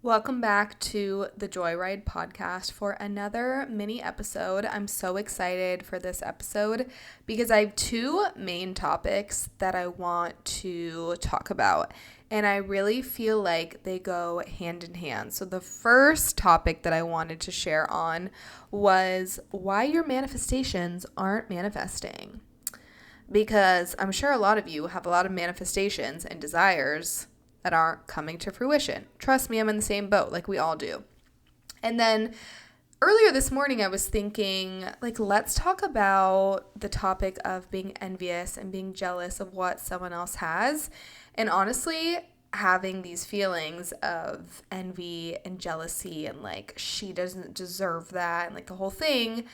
Welcome back to the Joyride podcast for another mini episode. I'm so excited for this episode because I have two main topics that I want to talk about, and I really feel like they go hand in hand. So the first topic that I wanted to share on was why your manifestations aren't manifesting. Because I'm sure a lot of you have a lot of manifestations and desires that aren't coming to fruition. Trust me, I'm in the same boat, like we all do. And then earlier this morning, I was thinking, let's talk about the topic of being envious and being jealous of what someone else has. And honestly, having these feelings of envy and jealousy and she doesn't deserve that and the whole thing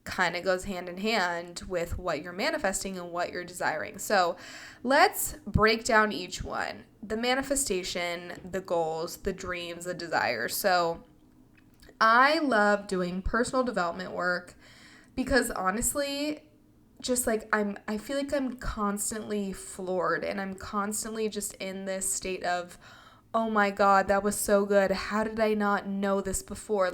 kind of goes hand in hand with what you're manifesting and what you're desiring. So let's break down each one. The manifestation, the goals, the dreams, the desires. So I love doing personal development work because honestly, I feel like I'm constantly floored and I'm constantly just in this state of, oh my God, that was so good. How did I not know this before?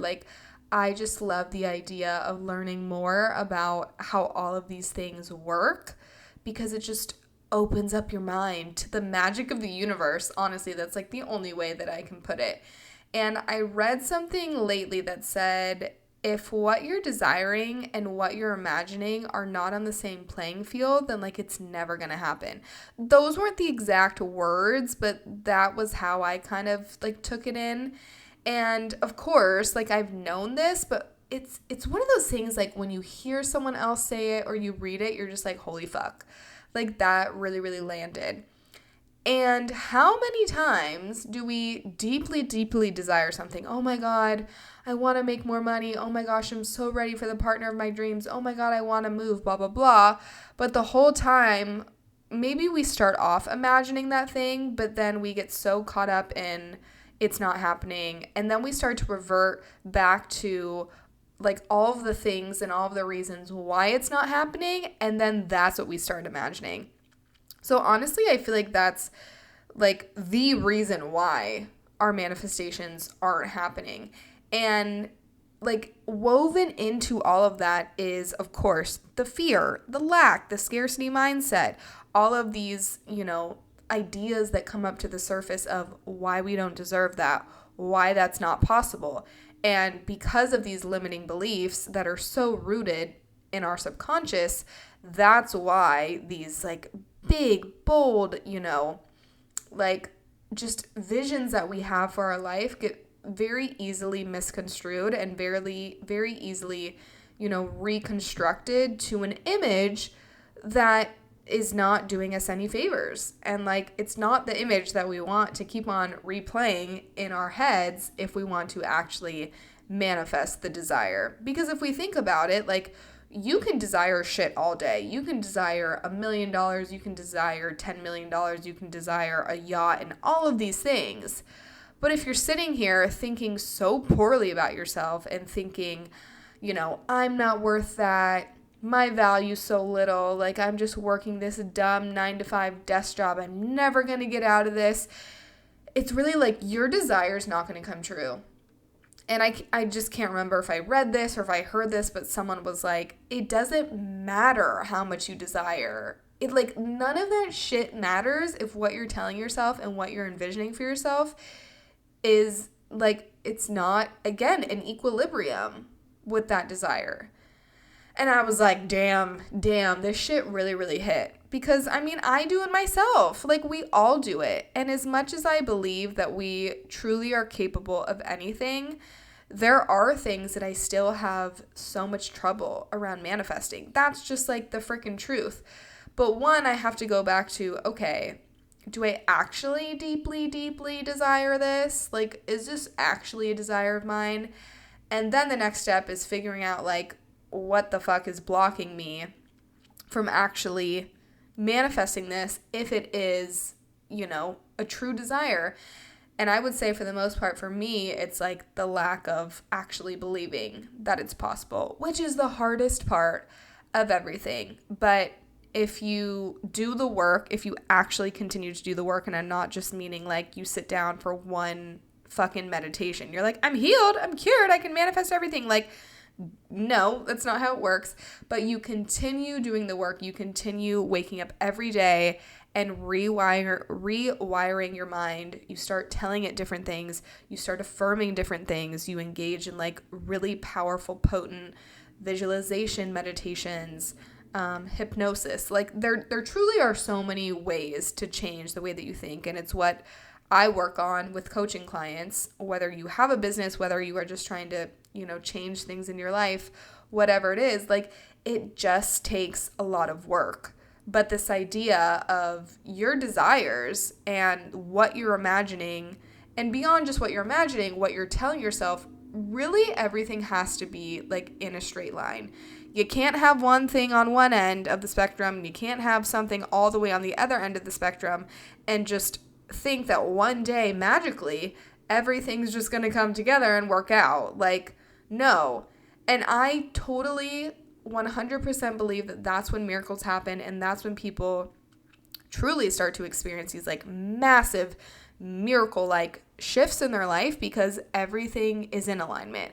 I just love the idea of learning more about how all of these things work because it just opens up your mind to the magic of the universe. Honestly, that's the only way that I can put it. And I read something lately that said, if what you're desiring and what you're imagining are not on the same playing field, then it's never going to happen. Those weren't the exact words, but that was how I kind of took it in. And of course, I've known this, but it's one of those things when you hear someone else say it or you read it, you're just holy fuck. That really, really landed. And how many times do we deeply, deeply desire something? Oh my God, I want to make more money. Oh my gosh, I'm so ready for the partner of my dreams. Oh my God, I want to move, blah, blah, blah. But the whole time, maybe we start off imagining that thing, but then we get so caught up in it's not happening. And then we start to revert back to all of the things and all of the reasons why it's not happening. And then that's what we start imagining. So honestly, I feel like that's the reason why our manifestations aren't happening. And woven into all of that is, of course, the fear, the lack, the scarcity mindset, all of these, ideas that come up to the surface of why we don't deserve that, why that's not possible. And because of these limiting beliefs that are so rooted in our subconscious, that's why these big, bold, just visions that we have for our life get very easily misconstrued and very, very easily, reconstructed to an image that is not doing us any favors. And it's not the image that we want to keep on replaying in our heads if we want to actually manifest the desire. Because if we think about it, you can desire shit all day. You can desire $1 million, you can desire $10 million, you can desire a yacht and all of these things. But if you're sitting here thinking so poorly about yourself and thinking, I'm not worth that, my value's so little, I'm just working this dumb 9-to-5 desk job, I'm never going to get out of this, it's really your desire's not going to come true. And I just can't remember if I read this or if I heard this, but someone was it doesn't matter how much you desire. It none of that shit matters if what you're telling yourself and what you're envisioning for yourself is it's not, again, an equilibrium with that desire. And I was damn, this shit really, really hit. Because, I do it myself. We all do it. And as much as I believe that we truly are capable of anything, there are things that I still have so much trouble around manifesting. That's just the freaking truth. But one, I have to go back to, okay, do I actually deeply, deeply desire this? Is this actually a desire of mine? And then the next step is figuring out, what the fuck is blocking me from actually manifesting this if it is, a true desire. And I would say for the most part, for me, it's the lack of actually believing that it's possible, which is the hardest part of everything. But if you do the work, if you actually continue to do the work, and I'm not just meaning you sit down for one fucking meditation. You're like, I'm healed, I'm cured, I can manifest everything. Like, no, that's not how it works. But you continue doing the work. You continue waking up every day and rewiring your mind. You start telling it different things. You start affirming different things. You engage in like really powerful, potent visualization meditations, hypnosis. Like there truly are so many ways to change the way that you think. And it's what I work on with coaching clients, whether you have a business, whether you are just trying to, change things in your life, whatever it is, like it just takes a lot of work. But this idea of your desires and what you're imagining, and beyond just what you're imagining, what you're telling yourself, really everything has to be like in a straight line. You can't have one thing on one end of the spectrum, and you can't have something all the way on the other end of the spectrum and just think that one day magically everything's just going to come together and work out. Like, no. And I totally 100% believe that that's when miracles happen, and that's when people truly start to experience these like massive miracle like shifts in their life, because everything is in alignment.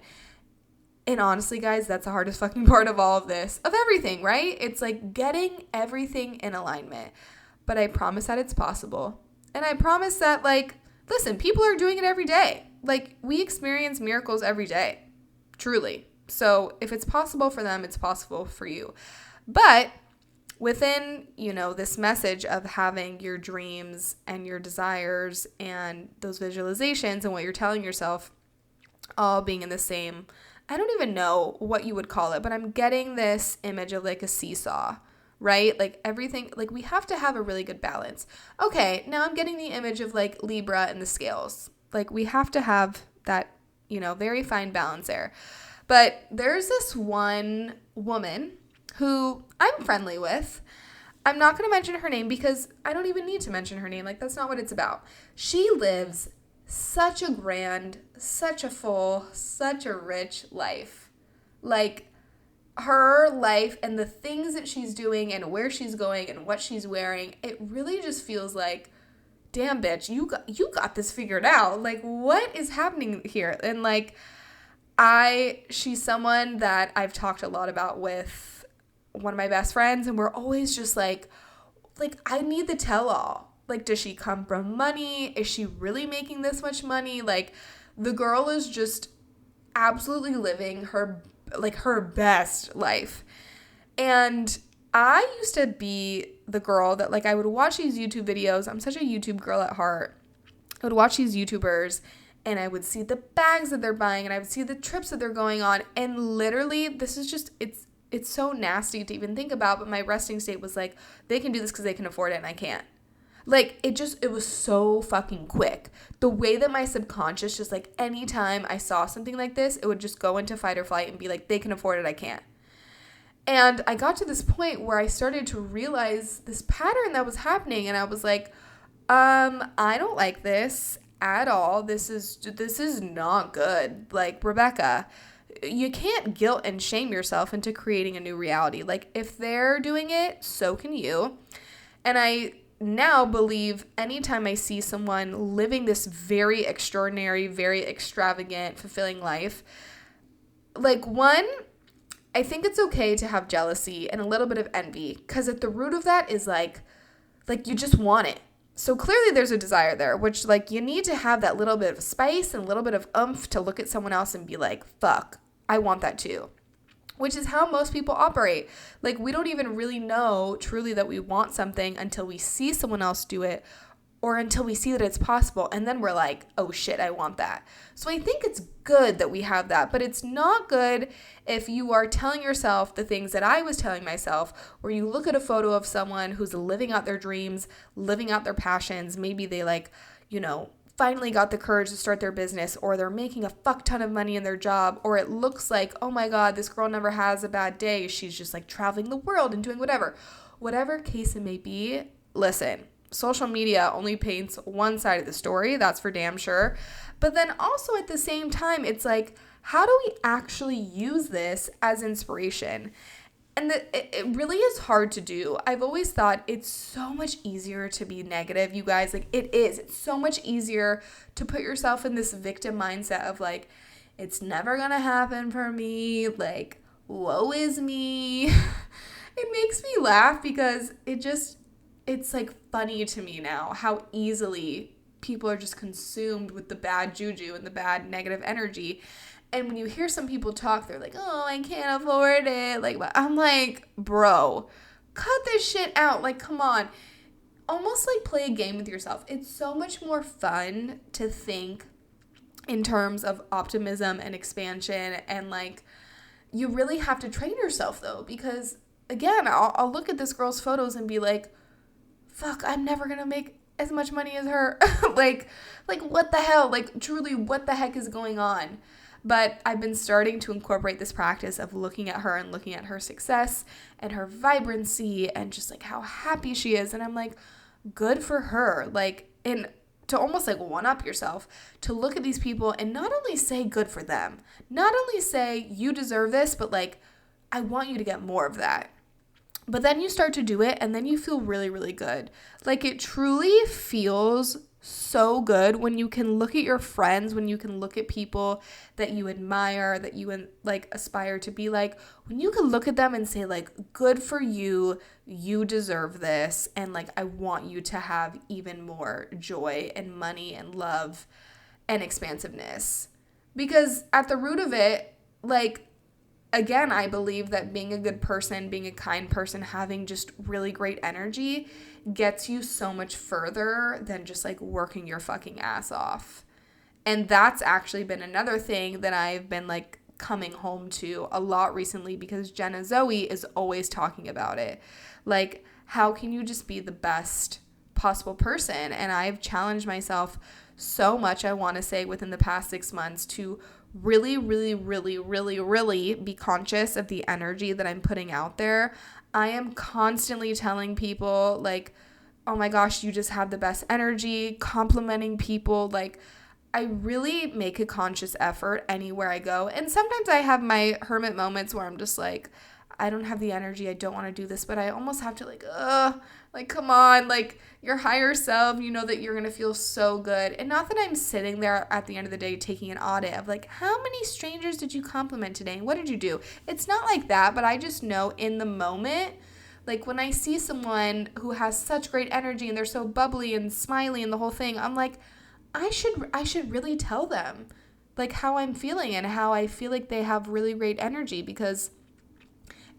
And honestly, guys, that's the hardest fucking part of all of this, of everything, right? It's like getting everything in alignment. But I promise that it's possible. And I promise that, like, listen, people are doing it every day. Like, we experience miracles every day, truly. So if it's possible for them, it's possible for you. But within, this message of having your dreams and your desires and those visualizations and what you're telling yourself all being in the same, I don't even know what you would call it, but I'm getting this image of like a seesaw, right? Like everything, like we have to have a really good balance. Okay, now I'm getting the image of like Libra and the scales. Like we have to have that, very fine balance there. But there's this one woman who I'm friendly with. I'm not going to mention her name because I don't even need to mention her name. Like that's not what it's about. She lives such a grand, such a full, such a rich life. Like her life and the things that she's doing and where she's going and what she's wearing, it really just feels like, damn bitch, you got this figured out. Like what is happening here? And like she's someone that I've talked a lot about with one of my best friends, and we're always just like I need the tell all. Like, does she come from money? Is she really making this much money? Like, the girl is just absolutely living her best life. And I used to be the girl that, like, I would watch these YouTube videos. I'm such a YouTube girl at heart. I would watch these YouTubers, and I would see the bags that they're buying, and I would see the trips that they're going on. And literally, this is just, it's so nasty to even think about, but my resting state was like, they can do this because they can afford it, and I can't. Like, it was so fucking quick. The way that my subconscious just, like, anytime I saw something like this, it would just go into fight or flight and be like, they can afford it, I can't. And I got to this point where I started to realize this pattern that was happening, and I was like, I don't like this at all. This is not good. Like, Rebekah, you can't guilt and shame yourself into creating a new reality. Like, if they're doing it, so can you. And I now believe anytime I see someone living this very extraordinary, very extravagant, fulfilling life, like, one, I think it's okay to have jealousy and a little bit of envy, because at the root of that is like you just want it. So clearly there's a desire there, which, like, you need to have that little bit of spice and a little bit of oomph to look at someone else and be like, fuck, I want that too. Which is how most people operate. Like, we don't even really know truly that we want something until we see someone else do it, or until we see that it's possible, and then we're like, oh shit, I want that. So I think it's good that we have that, but it's not good if you are telling yourself the things that I was telling myself, where you look at a photo of someone who's living out their dreams, living out their passions. Maybe they finally got the courage to start their business, or they're making a fuck ton of money in their job, or it looks like, oh my God, this girl never has a bad day. She's just like traveling the world and doing whatever case it may be. Listen, social media only paints one side of the story. That's for damn sure. But then also at the same time, it's like, how do we actually use this as inspiration? And it really is hard to do. I've always thought it's so much easier to be negative, you guys. Like, it is. It's so much easier to put yourself in this victim mindset of, like, it's never gonna happen for me. Like, woe is me. It makes me laugh because it's, like, funny to me now how easily people are just consumed with the bad juju and the bad negative energy. And when you hear some people talk, they're like, oh, I can't afford it. Like, I'm like, bro, cut this shit out. Like, come on. Almost like play a game with yourself. It's so much more fun to think in terms of optimism and expansion. And, like, you really have to train yourself, though. Because, again, I'll look at this girl's photos and be like, fuck, I'm never going to make as much money as her. like, what the hell? Like, truly, what the heck is going on? But I've been starting to incorporate this practice of looking at her and looking at her success and her vibrancy and just, like, how happy she is. And I'm like, good for her. Like, and to almost, like, one-up yourself, to look at these people and not only say good for them, not only say you deserve this, but, like, I want you to get more of that. But then you start to do it and then you feel really, really good. Like, it truly feels so good when you can look at your friends, when you can look at people that you admire, that you, like, aspire to be like, when you can look at them and say, like, good for you, you deserve this, and, like, I want you to have even more joy and money and love and expansiveness. Because at the root of it, like, again, I believe that being a good person, being a kind person, having just really great energy gets you so much further than just, like, working your fucking ass off. And that's actually been another thing that I've been, like, coming home to a lot recently because Jenna Zoe is always talking about it. Like, how can you just be the best possible person? And I've challenged myself so much, I want to say, within the past 6 months to really, really, really, really, really be conscious of the energy that I'm putting out there. I am constantly telling people, like, oh my gosh, you just have the best energy, complimenting people. Like, I really make a conscious effort anywhere I go. And sometimes I have my hermit moments where I'm just like, I don't have the energy, I don't want to do this, but I almost have to, like, come on, like, your higher self, you know that you're going to feel so good. And not that I'm sitting there at the end of the day taking an audit of, like, how many strangers did you compliment today? What did you do? It's not like that, but I just know in the moment, like, when I see someone who has such great energy and they're so bubbly and smiley and the whole thing, I'm like, I should really tell them, like, how I'm feeling and how I feel like they have really great energy because,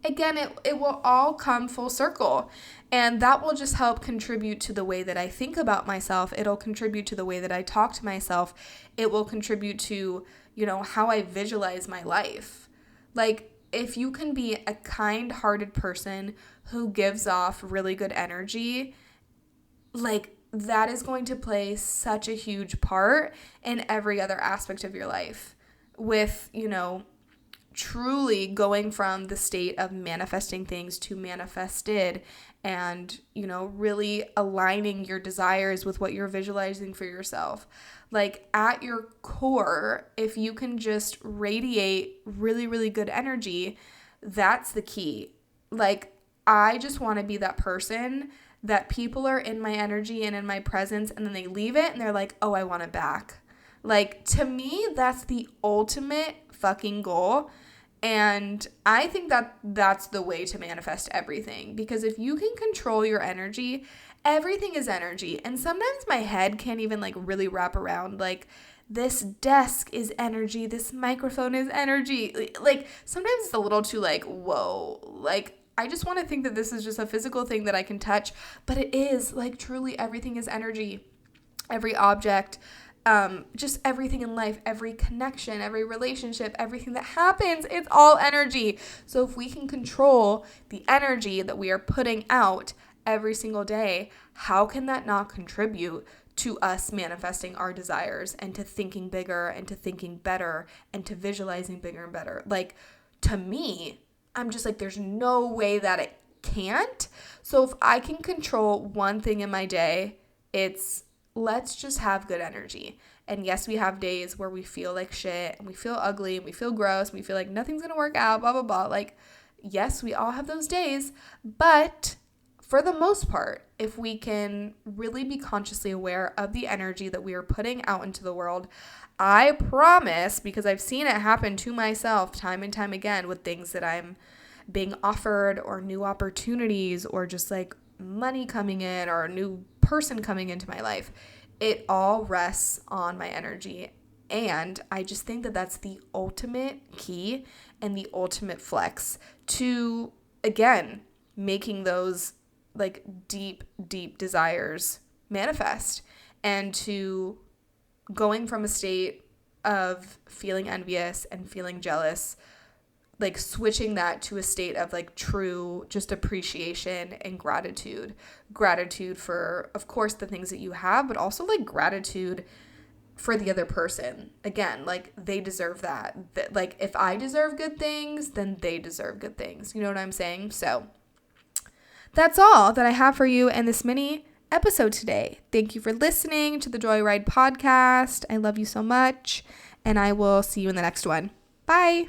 again, it will all come full circle, and that will just help contribute to the way that I think about myself. It'll contribute to the way that I talk to myself. It will contribute to, you know, how I visualize my life. Like, if you can be a kind-hearted person who gives off really good energy, like, that is going to play such a huge part in every other aspect of your life with, you know, truly going from the state of manifesting things to manifested and, you know, really aligning your desires with what you're visualizing for yourself. Like, at your core, if you can just radiate really, really good energy, that's the key. Like, I just want to be that person that people are in my energy and in my presence and then they leave it and they're like, oh, I want it back. Like, to me, that's the ultimate fucking goal. And I think that that's the way to manifest everything, because if you can control your energy, everything is energy. And sometimes my head can't even, like, really wrap around, like, this desk is energy, this microphone is energy. Like, sometimes it's a little too, like, whoa, like, I just want to think that this is just a physical thing that I can touch, but it is, like, truly everything is energy. Every object, just everything in life, every connection, every relationship, everything that happens, it's all energy. So if we can control the energy that we are putting out every single day, how can that not contribute to us manifesting our desires and to thinking bigger and to thinking better and to visualizing bigger and better? Like, to me, I'm just like, there's no way that it can't. So if I can control one thing in my day, it's let's just have good energy. And yes, we have days where we feel like shit and we feel ugly and we feel gross and we feel like nothing's going to work out, blah, blah, blah. Like, Yes, we all have those days, but for the most part, if we can really be consciously aware of the energy that we are putting out into the world, I promise, because I've seen it happen to myself time and time again with things that I'm being offered or new opportunities or just like money coming in or a new person coming into my life, it all rests on my energy. And I just think that that's the ultimate key and the ultimate flex to, again, making those like deep, deep desires manifest and to going from a state of feeling envious and feeling jealous, like switching that to a state of like true just appreciation and gratitude for, of course, the things that you have, but also like gratitude for the other person. Again, like they deserve that. Like if I deserve good things, then they deserve good things. You know what I'm saying? So that's all that I have for you in this mini episode today. Thank you for listening to the Joyride podcast. I love you so much, and I will see you in the next one. Bye.